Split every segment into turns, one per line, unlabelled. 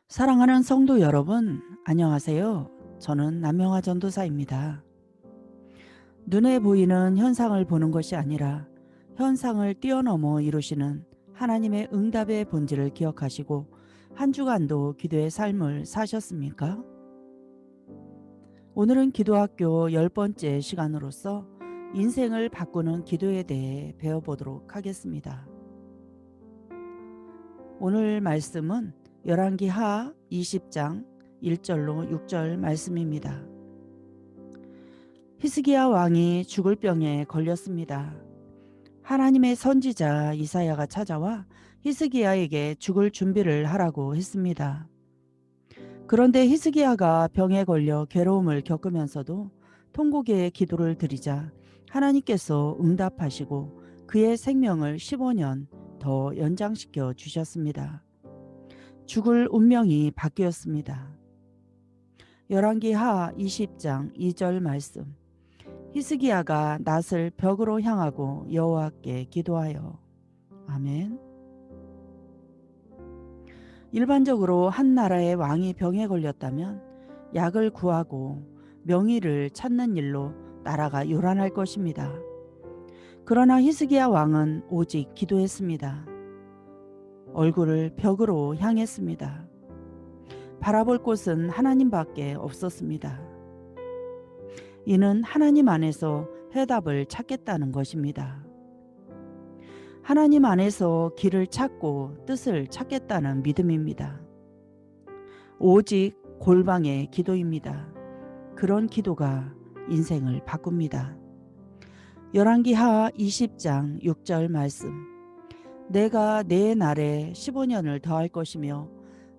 사랑하는 성도 여러분, 안녕하세요. 저는 남명아 전도사입니다. 눈에 보이는 현상을 보는 것이 아니라 현상을 뛰어넘어 이루시는 하나님의 응답의 본질을 기억하시고 한 주간도 기도의 삶을 사셨습니까? 오늘은 기도학교 10번째 시간으로서 인생을 바꾸는 기도에 대해 배워보도록 하겠습니다. 오늘 말씀은 열왕기하 20장 1절로 6절 말씀입니다. 히스기야 왕이 죽을 병에 걸렸습니다. 하나님의 선지자 이사야가 찾아와 히스기야에게 죽을 준비를 하라고 했습니다. 그런데 히스기야가 병에 걸려 괴로움을 겪으면서도 통곡의 기도를 드리자 하나님께서 응답하시고 그의 생명을 15년 더 연장시켜 주셨습니다. 죽을 운명이 바뀌었습니다. 열왕기하 20장 2절 말씀. 히스기야가 낫을 벽으로 향하고 여호와께 기도하여. 아멘. 일반적으로 한 나라의 왕이 병에 걸렸다면 약을 구하고 명의를 찾는 일로 나라가 요란할 것입니다. 그러나 히스기야 왕은 오직 기도했습니다. 얼굴을 벽으로 향했습니다. 바라볼 곳은 하나님밖에 없었습니다. 이는 하나님 안에서 해답을 찾겠다는 것입니다. 하나님 안에서 길을 찾고 뜻을 찾겠다는 믿음입니다. 오직 골방의 기도입니다. 그런 기도가 인생을 바꿉니다. 열왕기하 20장 6절 말씀. 내가 내 날에 15년을 더할 것이며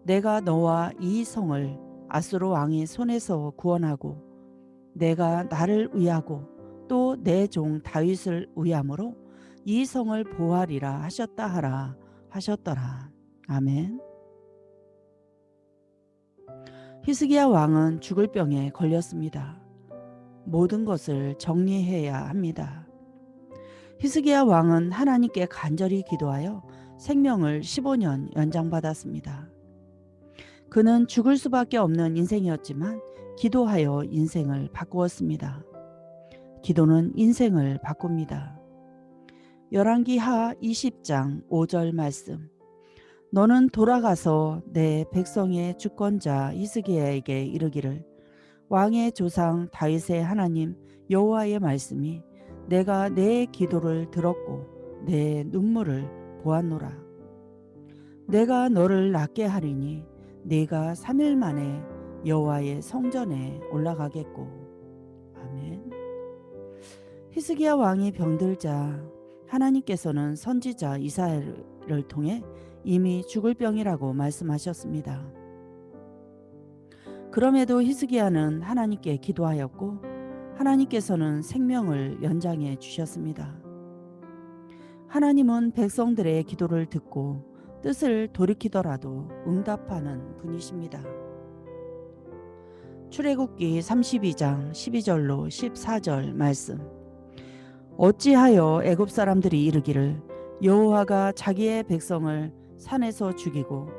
내가 너와 이 성을 아수르 왕의 손에서 구원하고 내가 나를 위하고 또 내 종 다윗을 위함으로 이 성을 보호하리라 하셨다 하라 하셨더라. 아멘. 히스기야 왕은 죽을 병에 걸렸습니다. 모든 것을 정리해야 합니다. 히스기야 왕은 하나님께 간절히 기도하여 생명을 15년 연장받았습니다. 그는 죽을 수밖에 없는 인생이었지만 기도하여 인생을 바꾸었습니다. 기도는 인생을 바꿉니다. 열왕기하 20장 5절 말씀. 너는 돌아가서 내 백성의 주권자 히스기야에게 이르기를 왕의 조상 다윗의 하나님 여호와의 말씀이 내가 내 기도를 들었고 내 눈물을 보았노라. 내가 너를 낫게 하리니 네가 3일 만에 여호와의 성전에 올라가겠고. 아멘. 히스기야 왕이 병들자 하나님께서는 선지자 이사야를 통해 이미 죽을 병이라고 말씀하셨습니다. 그럼에도 히스기야는 하나님께 기도하였고 하나님께서는 생명을 연장해 주셨습니다. 하나님은 백성들의 기도를 듣고 뜻을 돌이키더라도 응답하는 분이십니다. 출애굽기 32장 12절로 14절 말씀. 어찌하여 애굽 사람들이 이르기를 여호와가 자기의 백성을 산에서 죽이고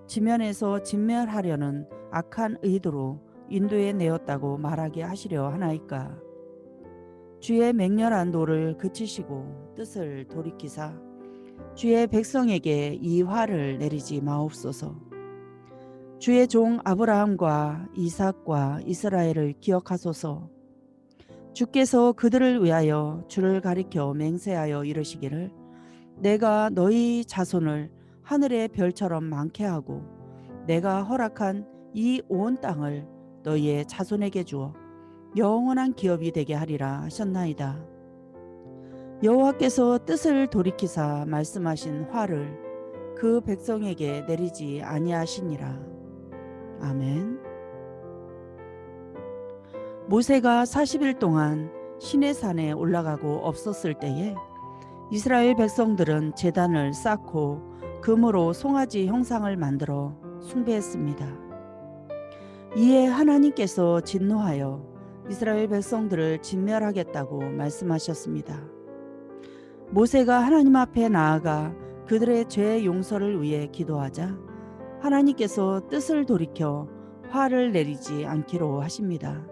지면에서 진멸하려는 악한 의도로 인도에 내었다고 말하게 하시려 하나이까. 주의 맹렬한 노를 그치시고 뜻을 돌이키사 주의 백성에게 이 화를 내리지 마옵소서. 주의 종 아브라함과 이삭과 이스라엘을 기억하소서. 주께서 그들을 위하여 주를 가리켜 맹세하여 이르시기를 내가 너희 자손을 하늘의 별처럼 많게 하고 내가 허락한 이 온 땅을 너희의 자손에게 주어 영원한 기업이 되게 하리라 하셨나이다. 여호와께서 뜻을 돌이키사 말씀하신 화를 그 백성에게 내리지 아니하시니라. 아멘. 모세가 40일 동안 시내산에 올라가고 없었을 때에 이스라엘 백성들은 제단을 쌓고 금으로 송아지 형상을 만들어 숭배했습니다. 이에 하나님께서 진노하여 이스라엘 백성들을 진멸하겠다고 말씀하셨습니다. 모세가 하나님 앞에 나아가 그들의 죄 용서를 위해 기도하자 하나님께서 뜻을 돌이켜 화를 내리지 않기로 하십니다.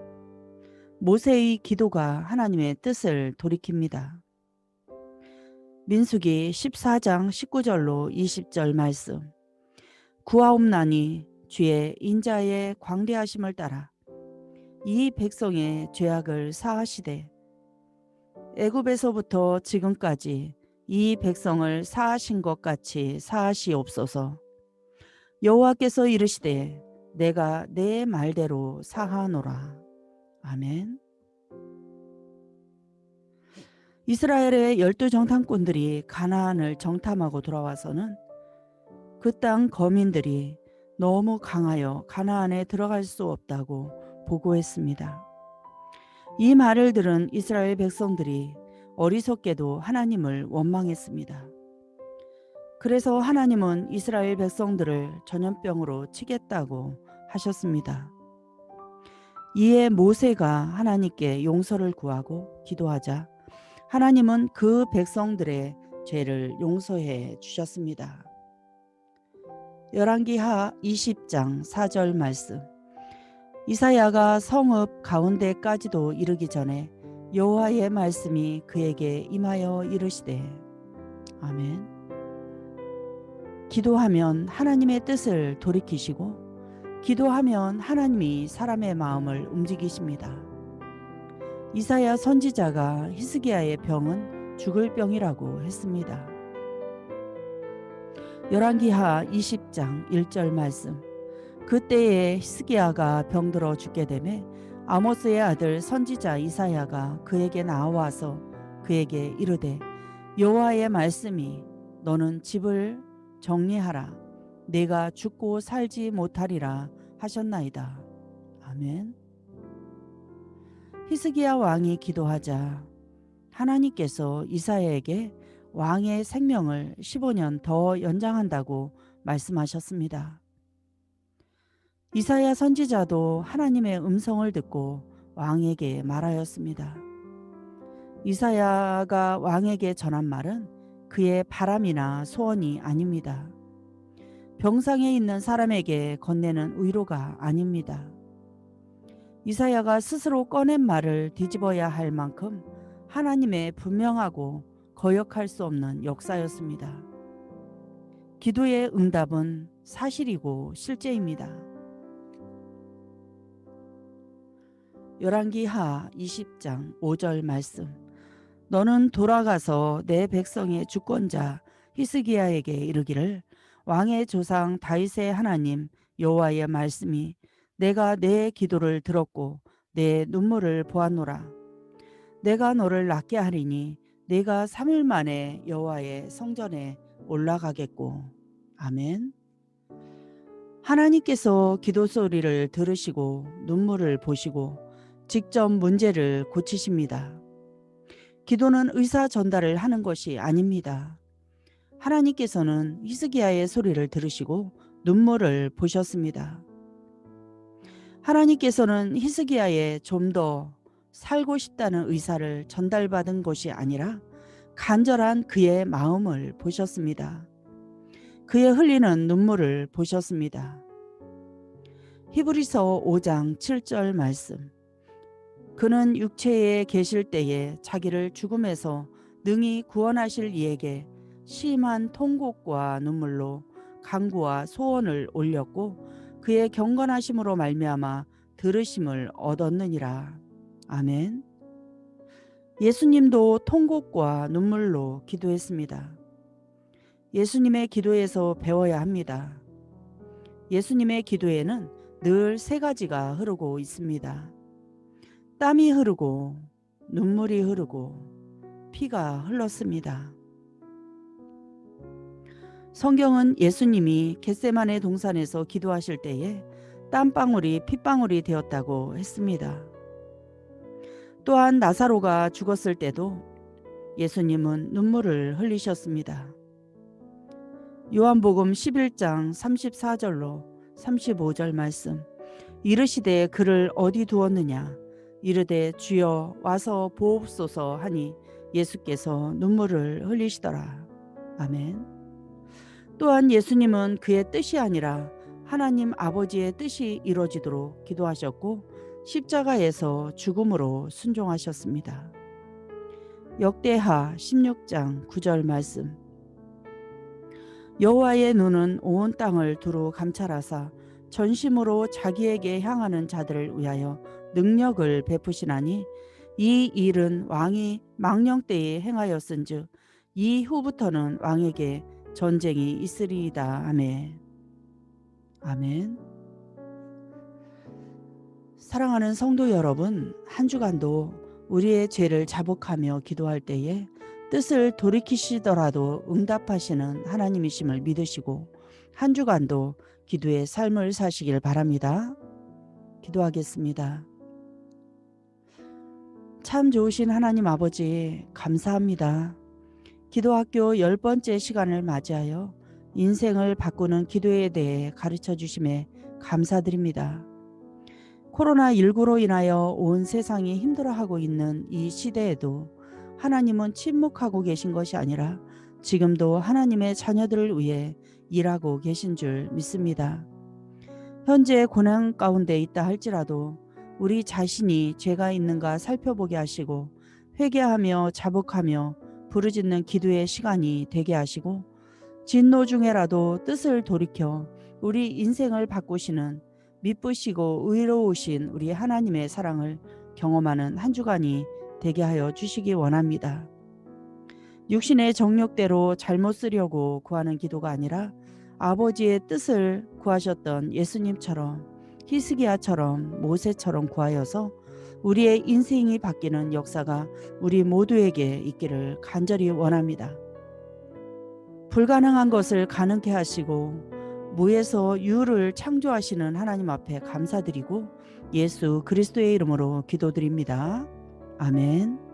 모세의 기도가 하나님의 뜻을 돌이킵니다. 민수기 14장 19절로 20절 말씀. 구하옵나니 주의 인자의 광대하심을 따라 이 백성의 죄악을 사하시되 애굽에서부터 지금까지 이 백성을 사하신 것 같이 사하시옵소서. 여호와께서 이르시되 내가 내 말대로 사하노라. 아멘. 이스라엘의 12정탐꾼들이 가나안을 정탐하고 돌아와서는 그 땅 거민들이 너무 강하여 가나안에 들어갈 수 없다고 보고했습니다. 이 말을 들은 이스라엘 백성들이 어리석게도 하나님을 원망했습니다. 그래서 하나님은 이스라엘 백성들을 전염병으로 치겠다고 하셨습니다. 이에 모세가 하나님께 용서를 구하고 기도하자 하나님은 그 백성들의 죄를 용서해 주셨습니다. 열왕기하 20장 4절 말씀. 이사야가 성읍 가운데까지도 이르기 전에 여호와의 말씀이 그에게 임하여 이르시되. 아멘. 기도하면 하나님의 뜻을 돌이키시고 기도하면 하나님이 사람의 마음을 움직이십니다. 이사야 선지자가 히스기야의 병은 죽을 병이라고 했습니다. 열왕기하 20장 1절 말씀. 그때에 히스기야가 병들어 죽게 되매 아모스의 아들 선지자 이사야가 그에게 나와서 그에게 이르되 여호와의 말씀이 너는 집을 정리하라 내가 죽고 살지 못하리라 하셨나이다. 아멘. 히스기야 왕이 기도하자 하나님께서 이사야에게 왕의 생명을 15년 더 연장한다고 말씀하셨습니다. 이사야 선지자도 하나님의 음성을 듣고 왕에게 말하였습니다. 이사야가 왕에게 전한 말은 그의 바람이나 소원이 아닙니다. 병상에 있는 사람에게 건네는 위로가 아닙니다. 이사야가 스스로 꺼낸 말을 뒤집어야 할 만큼 하나님의 분명하고 거역할 수 없는 역사였습니다. 기도의 응답은 사실이고 실제입니다. 열왕기하 20장 5절 말씀. 너는 돌아가서 내 백성의 주권자 히스기야에게 이르기를 왕의 조상 다윗의 하나님 여호와의 말씀이 내가 내 기도를 들었고 내 눈물을 보았노라. 내가 너를 낫게 하리니 내가 3일 만에 여호와의 성전에 올라가겠고. 아멘. 하나님께서 기도 소리를 들으시고 눈물을 보시고 직접 문제를 고치십니다. 기도는 의사 전달을 하는 것이 아닙니다. 하나님께서는 히스기야의 소리를 들으시고 눈물을 보셨습니다. 하나님께서는 히스기야의 좀 더 살고 싶다는 의사를 전달받은 것이 아니라 간절한 그의 마음을 보셨습니다. 그의 흘리는 눈물을 보셨습니다. 히브리서 5장 7절 말씀. 그는 육체에 계실 때에 자기를 죽음에서 능히 구원하실 이에게 심한 통곡과 눈물로 간구와 소원을 올렸고 그의 경건하심으로 말미암아 들으심을 얻었느니라. 아멘. 예수님도 통곡과 눈물로 기도했습니다. 예수님의 기도에서 배워야 합니다. 예수님의 기도에는 늘 세 가지가 흐르고 있습니다. 땀이 흐르고 눈물이 흐르고 피가 흘렀습니다. 성경은 예수님이 겟세마네 동산에서 기도하실 때에 땀방울이 핏방울이 되었다고 했습니다. 또한 나사로가 죽었을 때도 예수님은 눈물을 흘리셨습니다. 요한복음 11장 34절로 35절 말씀. 이르시되 그를 어디 두었느냐 이르되 주여 와서 보옵소서 하니 예수께서 눈물을 흘리시더라. 아멘. 또한 예수님은 그의 뜻이 아니라 하나님 아버지의 뜻이 이루어지도록 기도하셨고 십자가에서 죽음으로 순종하셨습니다. 역대하 16장 9절 말씀. 여호와의 눈은 온 땅을 두루 감찰하사 전심으로 자기에게 향하는 자들을 위하여 능력을 베푸시나니 이 일은 왕이 망령 때에 행하였은즉 이후부터는 왕에게 전쟁이 있으리이다. 아멘. 아멘. 사랑하는 성도 여러분, 한 주간도 우리의 죄를 자복하며 기도할 때에 뜻을 돌이키시더라도 응답하시는 하나님이심을 믿으시고 한 주간도 기도의 삶을 사시길 바랍니다. 기도하겠습니다. 참 좋으신 하나님 아버지, 감사합니다. 기도학교 10번째 시간을 맞이하여 인생을 바꾸는 기도에 대해 가르쳐 주심에 감사드립니다. 코로나19로 인하여 온 세상이 힘들어하고 있는 이 시대에도 하나님은 침묵하고 계신 것이 아니라 지금도 하나님의 자녀들을 위해 일하고 계신 줄 믿습니다. 현재 고난 가운데 있다 할지라도 우리 자신이 죄가 있는가 살펴보게 하시고 회개하며 자복하며 부르짖는 기도의 시간이 되게 하시고 진노 중에라도 뜻을 돌이켜 우리 인생을 바꾸시는 미쁘시고 의로우신 우리 하나님의 사랑을 경험하는 한 주간이 되게 하여 주시기 원합니다. 육신의 정욕대로 잘못 쓰려고 구하는 기도가 아니라 아버지의 뜻을 구하셨던 예수님처럼 히스기야처럼 모세처럼 구하여서 우리의 인생이 바뀌는 역사가 우리 모두에게 있기를 간절히 원합니다. 불가능한 것을 가능케 하시고 무에서 유를 창조하시는 하나님 앞에 감사드리고 예수 그리스도의 이름으로 기도드립니다. 아멘.